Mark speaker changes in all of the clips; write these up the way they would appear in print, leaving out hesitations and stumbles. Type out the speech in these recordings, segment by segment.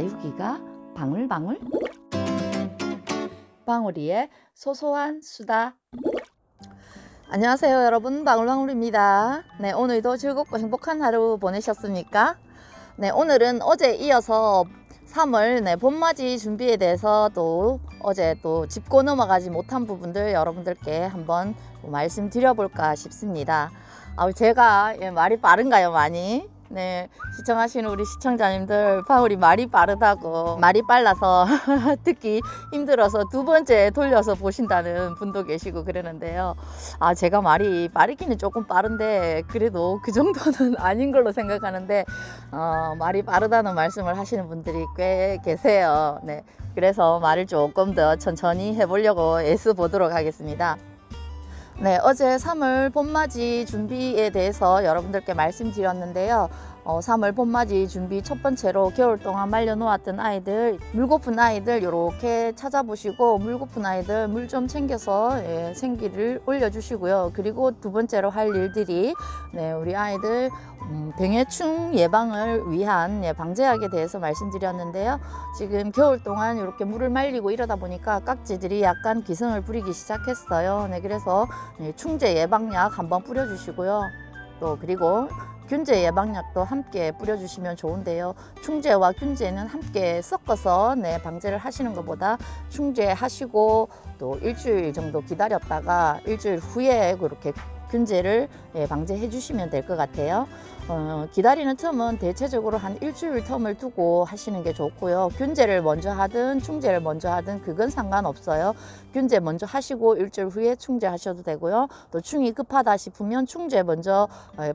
Speaker 1: 다육이가 방울방울. 방울이의 소소한 수다. 안녕하세요 여러분, 방울방울입니다. 네, 오늘도 즐겁고 행복한 하루 보내셨습니까? 네, 오늘은 어제 이어서 3월 봄맞이 준비에 대해서 또 어제 또 짚고 넘어가지 못한 부분들 여러분들께 한번 말씀드려볼까 싶습니다. 제가 말이 빠른가요? 많이? 네, 시청하시는 우리 시청자님들, 방울이 말이 빠르다고, 말이 빨라서 듣기 힘들어서 두 번째 돌려서 보신다는 분도 계시고 그러는데요. 제가 말이 빠르기는 조금 빠른데 그래도 그 정도는 아닌 걸로 생각하는데 말이 빠르다는 말씀을 하시는 분들이 꽤 계세요. 네, 그래서 말을 조금 더 천천히 해보려고 애써보도록 하겠습니다. 네, 어제 3월 봄맞이 준비에 대해서 여러분들께 말씀드렸는데요. 3월 봄맞이 준비 첫 번째로 겨울 동안 말려놓았던 아이들, 물고픈 아이들 이렇게 찾아보시고 물고픈 아이들 물 좀 챙겨서 생기를 올려주시고요. 그리고 두 번째로 할 일들이 우리 아이들 병해충 예방을 위한 방제약에 대해서 말씀드렸는데요. 지금 겨울 동안 이렇게 물을 말리고 이러다 보니까 깍지들이 약간 기승을 부리기 시작했어요. 그래서 충제 예방약 한번 뿌려주시고요. 또 그리고 균제 예방약도 함께 뿌려주시면 좋은데요. 충제와 균제는 함께 섞어서 방제를 하시는 것보다 충제하시고 또 일주일 정도 기다렸다가 일주일 후에 그렇게 균제를 방제해 주시면 될 것 같아요. 기다리는 텀은 대체적으로 한 일주일 텀을 두고 하시는 게 좋고요. 균제를 먼저 하든 충제를 먼저 하든 그건 상관없어요. 균제 먼저 하시고 일주일 후에 충제 하셔도 되고요. 또 충이 급하다 싶으면 충제 먼저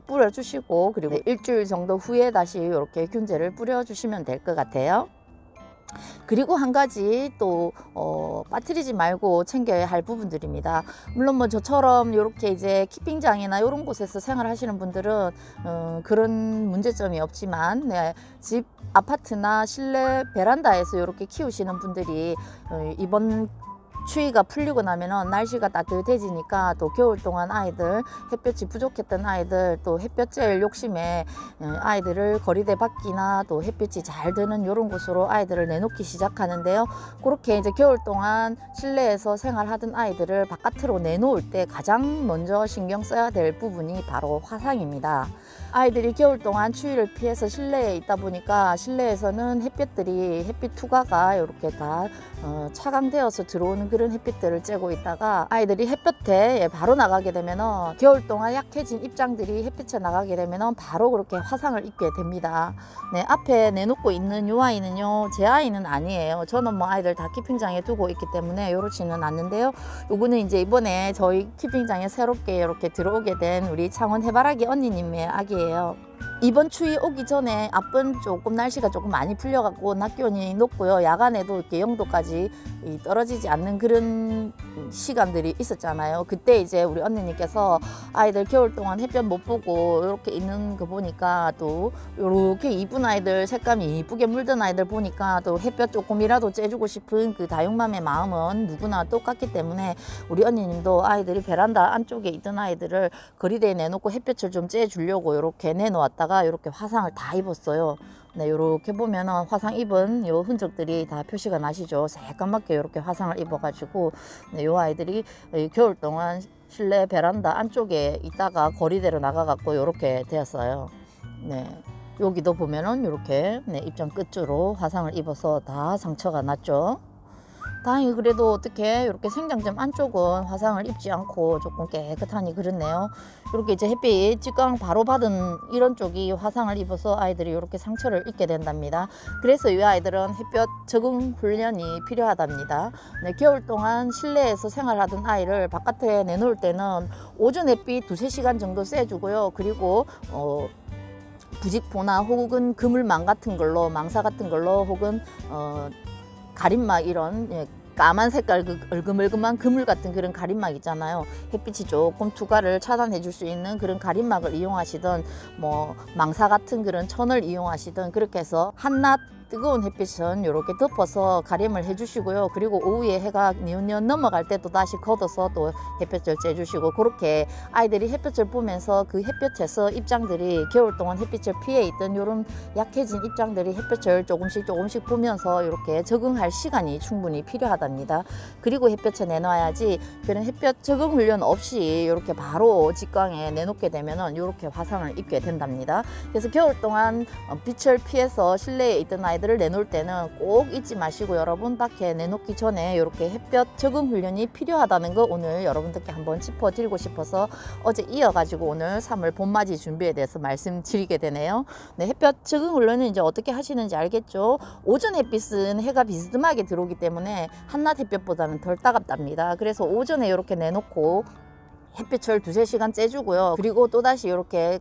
Speaker 1: 뿌려 주시고 그리고 일주일 정도 후에 다시 이렇게 균제를 뿌려 주시면 될 것 같아요. 그리고 한 가지 또 빠뜨리지 말고 챙겨야 할 부분들입니다. 물론 저처럼 이렇게 이제 키핑장이나 이런 곳에서 생활하시는 분들은 그런 문제점이 없지만 집 아파트나 실내 베란다에서 이렇게 키우시는 분들이 이번 추위가 풀리고 나면은 날씨가 따뜻해지니까 또 겨울 동안 아이들, 햇볕이 부족했던 아이들, 또 햇볕 쬐일 욕심에 아이들을 거리대 밖이나 또 햇빛이 잘 드는 이런 곳으로 아이들을 내놓기 시작하는데요. 그렇게 이제 겨울 동안 실내에서 생활하던 아이들을 바깥으로 내놓을 때 가장 먼저 신경 써야 될 부분이 바로 화상입니다. 아이들이 겨울 동안 추위를 피해서 실내에 있다 보니까 실내에서는 햇빛 투과가 이렇게 다 차광되어서 들어오는 그런 햇빛들을 쬐고 있다가 아이들이 햇볕에 바로 나가게 되면 겨울 동안 약해진 입장들이 햇빛에 나가게 되면 바로 그렇게 화상을 입게 됩니다. 네, 앞에 내놓고 있는 이 아이는요, 제 아이는 아니에요. 저는 아이들 다 키핑장에 두고 있기 때문에 이렇지는 않는데요. 요거는 이제 이번에 저희 키핑장에 새롭게 이렇게 들어오게 된 우리 창원 해바라기 언니님의 아기예요. 이번 추위 오기 전에 앞은 조금 날씨가 조금 많이 풀려갖고 낮 기온이 높고요. 야간에도 이렇게 0도까지 떨어지지 않는 그런 시간들이 있었잖아요. 그때 이제 우리 언니님께서 아이들 겨울 동안 햇볕 못 보고 이렇게 있는 거 보니까 또 이렇게 이쁜 아이들, 색감이 이쁘게 물든 아이들 보니까 또 햇볕 조금이라도 쬐주고 싶은 그 다육맘의 마음은 누구나 똑같기 때문에 우리 언니님도 아이들이 베란다 안쪽에 있던 아이들을 거리대에 내놓고 햇볕을 좀 쬐주려고 이렇게 내놓았다가 이렇게 화상을 다 입었어요. 네, 이렇게 보면 화상 입은 요 흔적들이 다 표시가 나시죠. 새까맣게 이렇게 화상을 입어가지고 요 아이들이 겨울 동안 실내 베란다 안쪽에 있다가 거리대로 나가갖고 이렇게 되었어요. 네, 여기도 보면은 이렇게 입장 끝으로 화상을 입어서 다 상처가 났죠. 다행히 그래도 어떻게 이렇게 생장점 안쪽은 화상을 입지 않고 조금 깨끗하니 그렇네요. 이렇게 이제 햇빛 직광 바로 받은 이런 쪽이 화상을 입어서 아이들이 이렇게 상처를 입게 된답니다. 그래서 이 아이들은 햇볕 적응 훈련이 필요하답니다. 네, 겨울 동안 실내에서 생활하던 아이를 바깥에 내놓을 때는 오전 햇빛 2~3시간 정도 쐬주고요. 그리고 부직포나 혹은 그물망 같은 걸로, 망사 같은 걸로 혹은 가림막 이런 까만 색깔 얼금얼금한 그물 같은 그런 가림막 있잖아요. 햇빛이 조금 투과를 차단해 줄 수 있는 그런 가림막을 이용하시든 망사 같은 그런 천을 이용하시든 그렇게 해서 한낮 뜨거운 햇빛은 이렇게 덮어서 가림을 해주시고요. 그리고 오후에 해가 뉘엿뉘엿 넘어갈 때 또 다시 걷어서 또 햇볕을 쬐주시고, 그렇게 아이들이 햇볕을 보면서 그 햇볕에서 입장들이 겨울 동안 햇빛을 피해 있던 이런 약해진 입장들이 햇볕을 조금씩 보면서 이렇게 적응할 시간이 충분히 필요하답니다. 그리고 햇볕에 내놔야지 그런 햇볕 적응 훈련 없이 이렇게 바로 직광에 내놓게 되면은 이렇게 화상을 입게 된답니다. 그래서 겨울 동안 빛을 피해서 실내에 있던 아이들을 내놓을 때는 꼭 잊지 마시고, 여러분 밖에 내놓기 전에 이렇게 햇볕 적응 훈련이 필요하다는 거 오늘 여러분들께 한번 짚어드리고 싶어서 어제 이어가지고 오늘 3월 봄맞이 준비에 대해서 말씀드리게 되네요. 네, 햇볕 적응 훈련은 이제 어떻게 하시는지 알겠죠? 오전 햇빛은 해가 비스듬하게 들어오기 때문에 한낮 햇볕보다는 덜 따갑답니다. 그래서 오전에 이렇게 내놓고 햇빛을 2~3시간 쬐주고요. 그리고 또다시 이렇게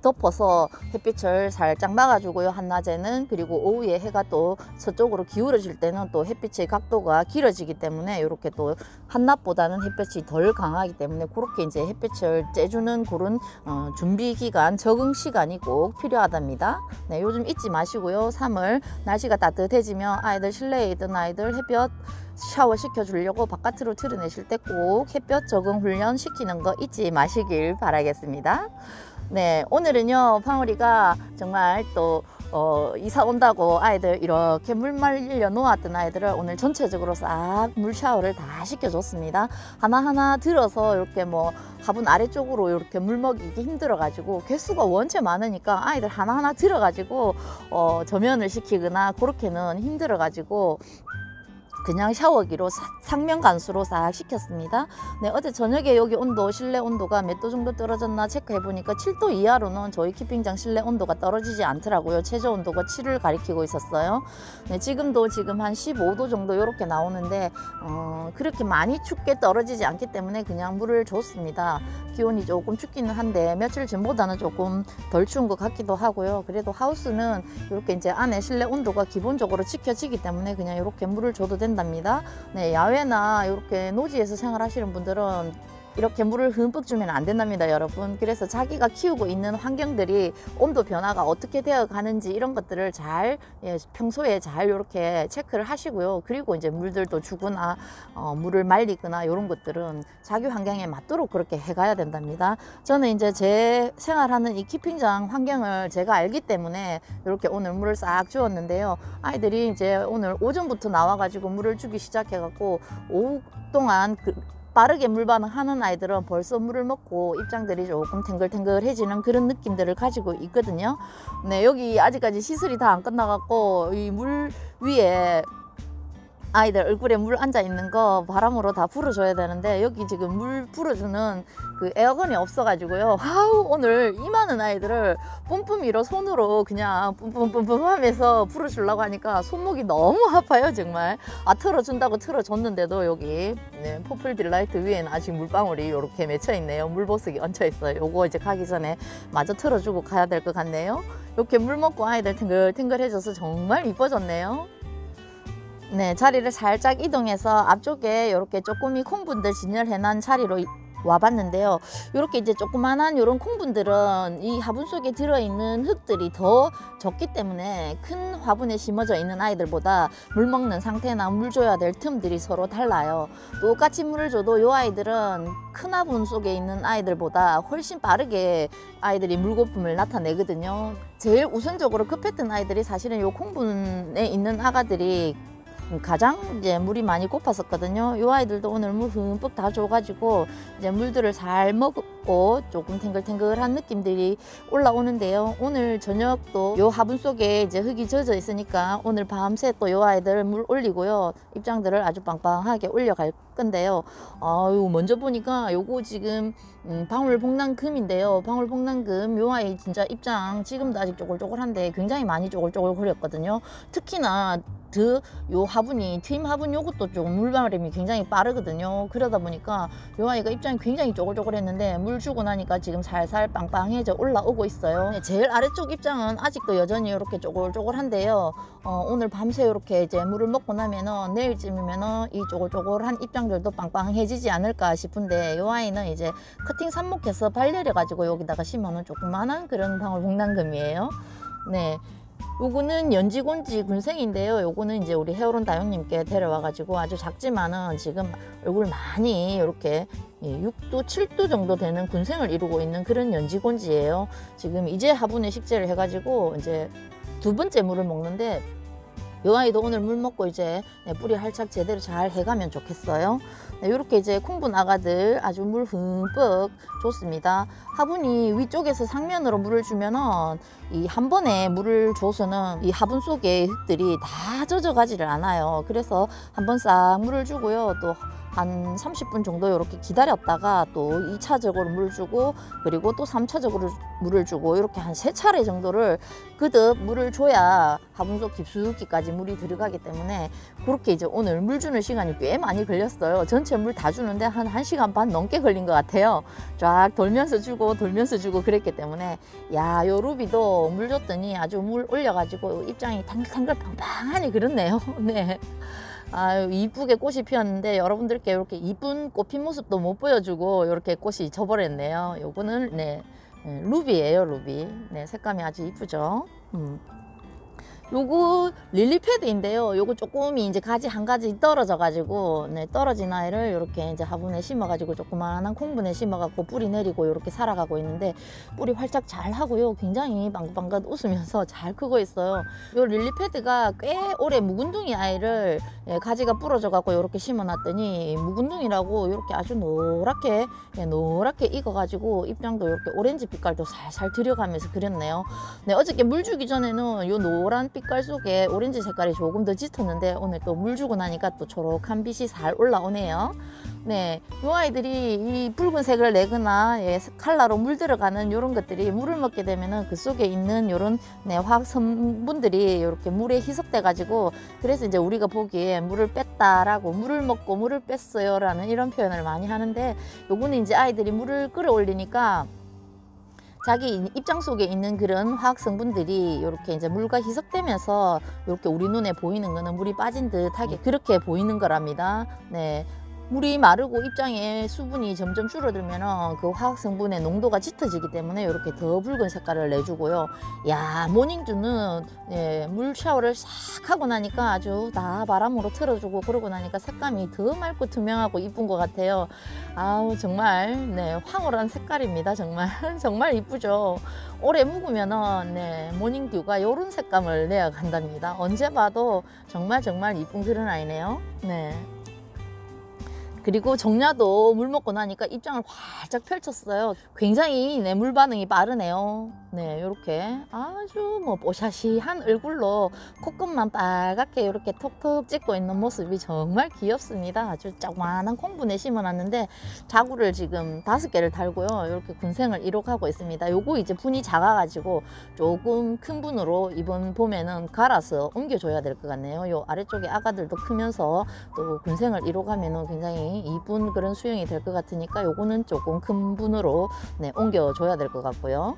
Speaker 1: 덮어서 햇빛을 살짝 막아주고요, 한낮에는. 그리고 오후에 해가 또 서쪽으로 기울어질 때는 또 햇빛의 각도가 길어지기 때문에 이렇게 또 한낮보다는 햇빛이 덜 강하기 때문에 그렇게 이제 햇빛을 쬐주는 그런 준비 기간, 적응 시간이 꼭 필요하답니다. 네, 요즘 잊지 마시고요. 3월 날씨가 따뜻해지면 아이들, 실내에 있던 아이들 햇볕 샤워 시켜주려고 바깥으로 틀어내실 때 꼭 햇볕 적응 훈련 시키는 거 잊지 마시길 바라겠습니다. 네, 오늘은요, 방울이가 정말 또 이사 온다고 아이들 이렇게 물 말려 놓았던 아이들을 오늘 전체적으로 싹 물 샤워를 다 시켜줬습니다. 하나하나 들어서 이렇게 뭐 화분 아래쪽으로 이렇게 물 먹이기 힘들어 가지고 개수가 원체 많으니까 아이들 하나하나 들어 가지고 저면을 시키거나 그렇게는 힘들어 가지고 그냥 샤워기로 상면 간수로 싹 시켰습니다. 네, 어제 저녁에 여기 온도, 실내 온도가 몇 도 정도 떨어졌나 체크해 보니까 7도 이하로는 저희 키핑장 실내 온도가 떨어지지 않더라고요. 최저 온도가 7을 가리키고 있었어요. 네, 지금도 한 15도 정도 이렇게 나오는데 그렇게 많이 춥게 떨어지지 않기 때문에 그냥 물을 줬습니다. 기온이 조금 춥기는 한데 며칠 전보다는 조금 덜 추운 것 같기도 하고요. 그래도 하우스는 이렇게 이제 안에 실내 온도가 기본적으로 지켜지기 때문에 그냥 이렇게 물을 줘도 된답니다. 네, 야외나 이렇게 노지에서 생활하시는 분들은 이렇게 물을 흠뻑 주면 안 된답니다, 여러분. 그래서 자기가 키우고 있는 환경들이 온도 변화가 어떻게 되어 가는지 이런 것들을 잘 평소에 잘 이렇게 체크를 하시고요. 그리고 이제 물들도 주거나 물을 말리거나 이런 것들은 자기 환경에 맞도록 그렇게 해가야 된답니다. 저는 이제 제 생활하는 이 키핑장 환경을 제가 알기 때문에 이렇게 오늘 물을 싹 주었는데요. 아이들이 이제 오늘 오전부터 나와가지고 물을 주기 시작해갖고 오후 동안 빠르게 물 반응하는 아이들은 벌써 물을 먹고 입장들이 조금 탱글탱글해지는 그런 느낌들을 가지고 있거든요. 네, 여기 아직까지 시설이 다 안 끝나갖고 이 물 위에 아이들 얼굴에 물 앉아 있는 거 바람으로 다 불어줘야 되는데 여기 지금 물 불어주는 그 에어건이 없어가지고요. 아우, 오늘 이 많은 아이들을 뿜뿜이로 손으로 그냥 뿜뿜뿜뿜 하면서 불어주려고 하니까 손목이 너무 아파요, 정말. 틀어준다고 틀어줬는데도 여기 퍼플 딜라이트 위에는 아직 물방울이 이렇게 맺혀 있네요. 물보석이 얹혀 있어요. 요거 이제 가기 전에 마저 틀어주고 가야 될 것 같네요. 이렇게 물 먹고 아이들 탱글탱글해져서 정말 이뻐졌네요. 네, 자리를 살짝 이동해서 앞쪽에 이렇게 쪼꼬미 콩분들 진열해 놓은 자리로 와봤는데요. 이렇게 이제 조그만한 이런 콩분들은 이 화분 속에 들어있는 흙들이 더 적기 때문에 큰 화분에 심어져 있는 아이들보다 물 먹는 상태나 물 줘야 될 틈들이 서로 달라요. 똑같이 물을 줘도 이 아이들은 큰 화분 속에 있는 아이들보다 훨씬 빠르게 아이들이 물고품을 나타내거든요. 제일 우선적으로 급했던 아이들이 사실은 이 콩분에 있는 아가들이 가장 이제 물이 많이 고팠었거든요. 이 아이들도 오늘 물 흠뻑 다 줘가지고 이제 물들을 잘 먹고 조금 탱글탱글한 느낌들이 올라오는데요. 오늘 저녁도 이 화분 속에 이제 흙이 젖어 있으니까 오늘 밤새 또 이 아이들 물 올리고요. 입장들을 아주 빵빵하게 올려갈 건데요. 먼저 보니까 요거 지금 방울복랑금인데요. 방울복랑금 요 아이 진짜 입장 지금도 아직 쪼글쪼글한데 굉장히 많이 쪼글쪼글 거렸거든요. 특히나 요 화분이 트임 화분 요것도 좀 물바람이 굉장히 빠르거든요. 그러다 보니까 요 아이가 입장이 굉장히 쪼글쪼글했는데 물 주고 나니까 지금 살살 빵빵해져 올라오고 있어요. 제일 아래쪽 입장은 아직도 여전히 이렇게 쪼글쪼글한데요. 오늘 밤새 이렇게 이제 물을 먹고 나면은 내일쯤이면은 이 쪼글쪼글한 입장들도 빵빵해지지 않을까 싶은데 요 아이는 이제 커팅 삽목해서 발열해 가지고 여기다가 심어놓은 조그만한 그런 방울복랑금이에요. 네. 요거는 연지곤지 군생인데요. 요거는 이제 우리 헤어론 다육님께 데려와가지고 아주 작지만은 지금 얼굴 많이 이렇게 6도, 7도 정도 되는 군생을 이루고 있는 그런 연지곤지예요. 지금 이제 화분에 식재를 해가지고 이제 2번째 물을 먹는데 요 아이도 오늘 물 먹고 이제 뿌리 활착 제대로 잘 해가면 좋겠어요. 이렇게 이제 콩분 아가들 아주 물 흠뻑 줬습니다. 화분이 위쪽에서 상면으로 물을 주면은 이 한 번에 물을 줘서는 이 화분 속에 흙들이 다 젖어가지를 않아요. 그래서 한번 싹 물을 주고요. 또 한 30분 정도 이렇게 기다렸다가 또 2차적으로 물 주고 그리고 또 3차적으로 물을 주고 이렇게 한 3차례 정도를 그득 물을 줘야 화분 속 깊숙이까지 물이 들어가기 때문에 그렇게 이제 오늘 물 주는 시간이 꽤 많이 걸렸어요. 전체 물 다 주는데 한 1시간 반 넘게 걸린 것 같아요. 쫙 돌면서 주고 그랬기 때문에 야, 요 루비도 물 줬더니 아주 물 올려가지고 입장이 탱글탱글 팡팡하니 그렇네요. 네. 아유, 이쁘게 꽃이 피었는데 여러분들께 이렇게 이쁜 꽃 핀 모습도 못 보여주고 이렇게 꽃이 져버렸네요. 요거는 네, 루비예요, 루비. 네, 색감이 아주 이쁘죠. 요거 릴리 패드인데요. 요거 조금이 이제 가지 한 가지 떨어져 가지고 네, 떨어진 아이를 이렇게 이제 화분에 심어 가지고 조그마한 콩분에 심어 갖고 뿌리 내리고 이렇게 살아가고 있는데 뿌리 활짝 잘 하고요. 굉장히 방긋방긋 웃으면서 잘 크고 있어요. 요 릴리 패드가 꽤 오래 묵은둥이 아이를 가지가 부러져 갖고 이렇게 심어 놨더니 묵은둥이라고 이렇게 아주 노랗게 노랗게 익어 가지고 입장도 이렇게 오렌지 빛깔도 살살 들여가면서 그렸네요. 네, 어저께 물 주기 전에는 요 노란 빛깔 속에 오렌지 색깔이 조금 더 짙었는데 오늘 또 물 주고 나니까 또 초록한 빛이 잘 올라오네요. 네, 이 아이들이 이 붉은색을 내거나 칼라로 물 들어가는 이런 것들이 물을 먹게 되면은 그 속에 있는 이런 화학 성분들이 이렇게 물에 희석돼 가지고 그래서 이제 우리가 보기에 물을 뺐다라고 물을 먹고 물을 뺐어요 라는 이런 표현을 많이 하는데 요거는 이제 아이들이 물을 끌어올리니까 자기 입장 속에 있는 그런 화학 성분들이 이렇게 이제 물과 희석되면서 이렇게 우리 눈에 보이는 거는 물이 빠진 듯하게 그렇게 보이는 거랍니다. 네. 물이 마르고 입장에 수분이 점점 줄어들면 그 화학 성분의 농도가 짙어지기 때문에 이렇게 더 붉은 색깔을 내주고요. 야, 모닝주는 물 샤워를 싹 하고 나니까 아주 다 바람으로 틀어주고 그러고 나니까 색감이 더 맑고 투명하고 이쁜 것 같아요. 아우, 정말 황홀한 색깔입니다. 정말 정말 이쁘죠. 오래 묵으면은 모닝듀가 이런 색감을 내야 간답니다. 언제 봐도 정말 이쁜 그런 아이네요. 네. 그리고 정야도 물 먹고 나니까 입장을 활짝 펼쳤어요. 굉장히 물 반응이 빠르네요. 네, 이렇게 아주 뽀샤시한 얼굴로 콧끝만 빨갛게 이렇게 톡톡 찍고 있는 모습이 정말 귀엽습니다. 아주 조그만한 콩분에 심어놨는데 자구를 지금 5개를 달고요. 이렇게 군생을 이룩하고 있습니다. 요거 이제 분이 작아가지고 조금 큰 분으로 이번 봄에는 갈아서 옮겨줘야 될 것 같네요. 요 아래쪽에 아가들도 크면서 또 군생을 이룩하면 굉장히 이쁜 그런 수영이 될 것 같으니까 요거는 조금 큰 분으로 옮겨줘야 될 것 같고요.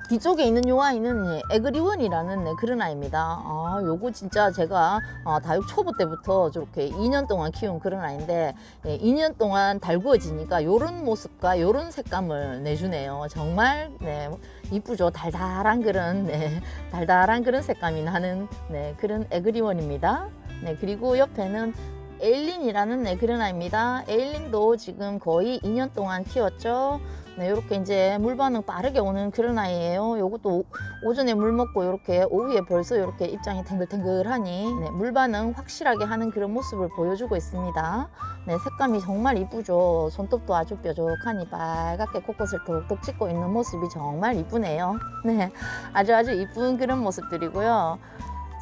Speaker 1: 뒤쪽에 있는 요 아이는 에그리원이라는 그런 아이입니다. 요거 진짜 제가 다육 초보 때부터 저렇게 2년 동안 키운 그런 아이인데 2년 동안 달구어지니까 요런 모습과 요런 색감을 내주네요. 정말 이쁘죠. 달달한 그런 색감이 나는 그런 에그리원입니다. 그리고 옆에는 에일린이라는 그런 아이입니다. 에일린도 지금 거의 2년 동안 키웠죠. 이렇게 이제 물 반응 빠르게 오는 그런 아이예요. 요것도 오전에 물 먹고 이렇게 오후에 벌써 이렇게 입장이 탱글탱글하니 물 반응 확실하게 하는 그런 모습을 보여주고 있습니다. 색감이 정말 이쁘죠. 손톱도 아주 뾰족하니 빨갛게 코끝을 톡톡 찍고 있는 모습이 정말 이쁘네요. 아주 이쁜 그런 모습들이고요.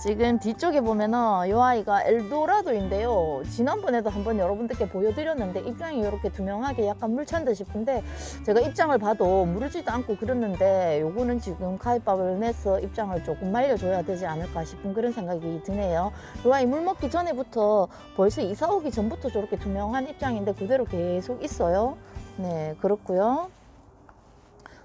Speaker 1: 지금 뒤쪽에 보면은 이 아이가 엘도라도인데요. 지난번에도 한번 여러분들께 보여드렸는데 입장이 이렇게 투명하게 약간 물 찬 듯 싶은데 제가 입장을 봐도 무르지도 않고 그랬는데 요거는 지금 가위밥을 내서 입장을 조금 말려줘야 되지 않을까 싶은 그런 생각이 드네요. 이 아이 물 먹기 전에부터 벌써 이사 오기 전부터 저렇게 투명한 입장인데 그대로 계속 있어요. 그렇고요.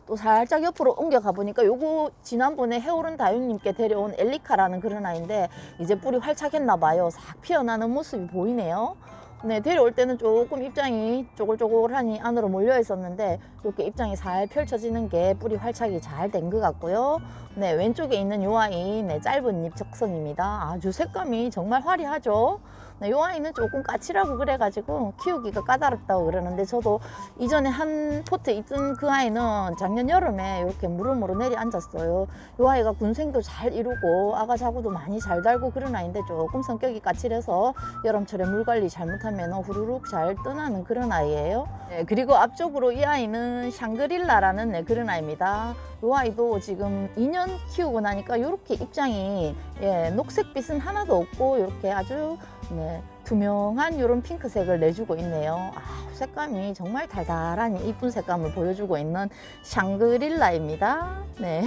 Speaker 1: 또 살짝 옆으로 옮겨가 보니까 요거 지난번에 헤어론 다육님께 데려온 엘리카라는 그런 아이인데 이제 뿌리 활착했나 봐요. 싹 피어나는 모습이 보이네요. 네, 데려올 때는 조금 입장이 쪼글쪼글하니 안으로 몰려 있었는데 이렇게 입장이 잘 펼쳐지는 게 뿌리 활착이 잘 된 것 같고요. 네, 왼쪽에 있는 요 아이, 네, 짧은 잎 적성입니다. 아주 색감이 정말 화려하죠. 네, 요 아이는 조금 까칠하고 그래가지고 키우기가 까다롭다고 그러는데, 저도 이전에 한 포트 있던 그 아이는 작년 여름에 이렇게 무릎으로 내려앉았어요. 요 아이가 군생도 잘 이루고 아가 자구도 많이 잘 달고 그런 아이인데 조금 성격이 까칠해서 여름철에 물 관리 잘못하면 후루룩 잘 떠나는 그런 아이예요. 네, 그리고 앞쪽으로 이 아이는 샹그릴라라는, 네, 그런 아이입니다. 이 아이도 지금 2년 키우고 나니까 이렇게 입장이, 예, 녹색빛은 하나도 없고 이렇게 아주, 네, 투명한 이런 핑크색을 내주고 있네요. 아, 색감이 정말 달달한 이쁜 색감을 보여주고 있는 샹그릴라입니다. 네.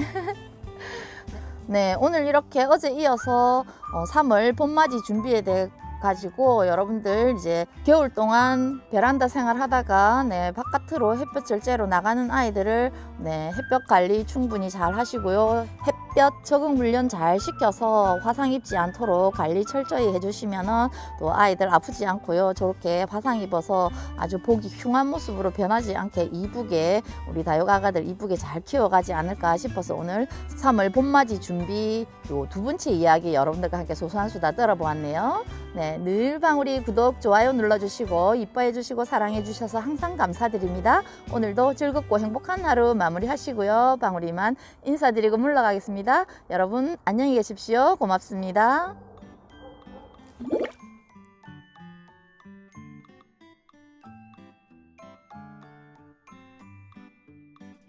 Speaker 1: 네, 오늘 이렇게 어제 이어서 3월 봄맞이 준비에 대해 가지고 여러분들 이제 겨울 동안 베란다 생활 하다가, 네, 바깥으로 햇볕을 쬐러 나가는 아이들을, 네, 햇볕 관리 충분히 잘 하시고요. 햇볕 적응 훈련 잘 시켜서 화상 입지 않도록 관리 철저히 해주시면은 또 아이들 아프지 않고요. 저렇게 화상 입어서 아주 보기 흉한 모습으로 변하지 않게 이쁘게 우리 다육 아가들 이쁘게 잘 키워가지 않을까 싶어서 오늘 3월 봄맞이 준비 요 두 번째 이야기 여러분들과 함께 소소한 수다 떨어보았네요. 네, 늘 방울이 구독, 좋아요 눌러주시고 이뻐해 주시고 사랑해 주셔서 항상 감사드립니다. 오늘도 즐겁고 행복한 하루 마무리하시고요. 방울이만 인사드리고 물러가겠습니다. 여러분 안녕히 계십시오. 고맙습니다.